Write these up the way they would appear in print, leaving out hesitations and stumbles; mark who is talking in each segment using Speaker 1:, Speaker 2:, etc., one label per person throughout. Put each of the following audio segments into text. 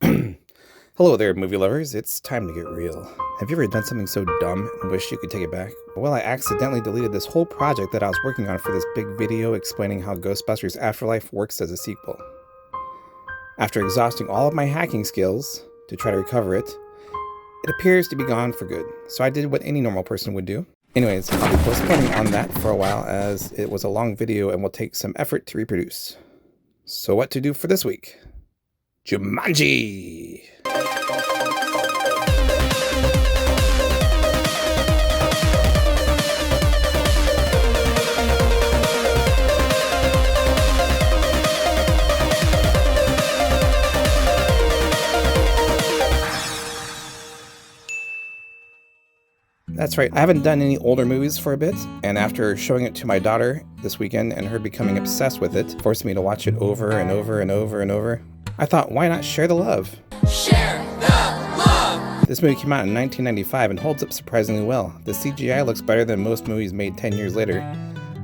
Speaker 1: Hello there, movie lovers. It's time to get real. Have you ever done something so dumb and wish you could take it back? Well, I accidentally deleted this whole project that I was working on for this big video explaining how Ghostbusters Afterlife works as a sequel. After exhausting all of my hacking skills to try to recover it, it appears to be gone for good. So I did what any normal person would do. Anyways, I'll be postponing on that for a while as it was a long video and will take some effort to reproduce. So what to do for this week? Jumanji! That's right, I haven't done any older movies for a bit, and after showing it to my daughter this weekend and her becoming obsessed with it, forced me to watch it over and over and over and over, I thought, why not share the love?
Speaker 2: Share the love!
Speaker 1: This movie came out in 1995 and holds up surprisingly well. The CGI looks better than most movies made 10 years later.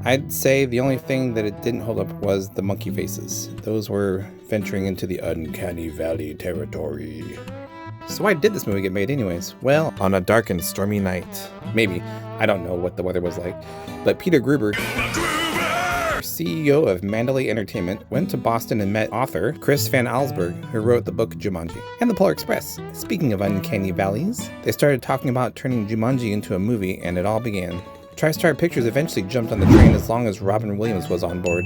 Speaker 1: I'd say the only thing that it didn't hold up was the monkey faces. Those were venturing into the uncanny valley territory. So why did this movie get made anyways? Well, on a dark and stormy night. Maybe. I don't know what the weather was like. But Peter Gruber, CEO of Mandalay Entertainment, went to Boston and met author Chris Van Allsburg, who wrote the book Jumanji, and the Polar Express. Speaking of uncanny valleys, they started talking about turning Jumanji into a movie, and it all began. TriStar Pictures eventually jumped on the train as long as Robin Williams was on board.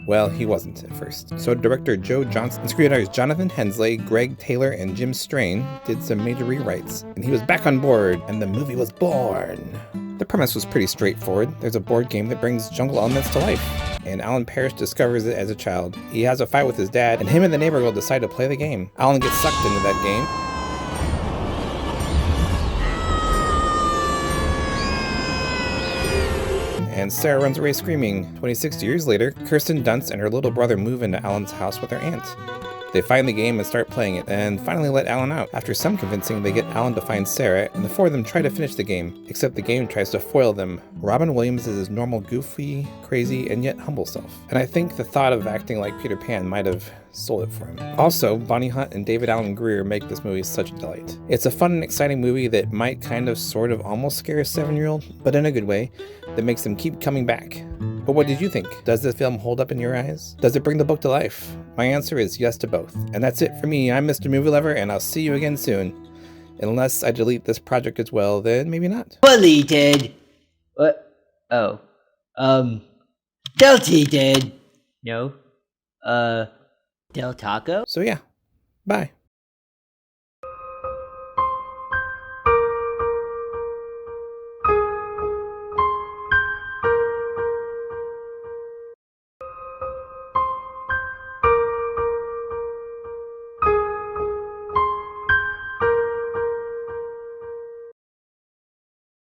Speaker 1: Well, he wasn't at first. So director Joe Johnson and screenwriters Jonathan Hensley, Greg Taylor, and Jim Strain did some major rewrites, and he was back on board, and the movie was born. The premise was pretty straightforward. There's a board game that brings jungle elements to life, and Alan Parrish discovers it as a child. He has a fight with his dad, and him and the neighbor girl decide to play the game. Alan gets sucked into that game, and Sarah runs away screaming. 26 years later, Kirsten Dunst and her little brother move into Alan's house with their aunt. They find the game and start playing it, and finally let Alan out. After some convincing, they get Alan to find Sarah, and the four of them try to finish the game, except the game tries to foil them. Robin Williams is his normal goofy, crazy, and yet humble self. And I think the thought of acting like Peter Pan might have sold it for him. Also, Bonnie Hunt and David Alan Grier make this movie such a delight. It's a fun and exciting movie that might kind of sort of almost scare a 7-year-old, but in a good way, that makes them keep coming back. But what did you think? Does this film hold up in your eyes? Does it bring the book to life? My answer is yes to both. And that's it for me. I'm Mr. Movie Lover, and I'll see you again soon. Unless I delete this project as well, then maybe not.
Speaker 3: Deleted. What? Oh. Deleted. No. Del Taco?
Speaker 1: So yeah, bye.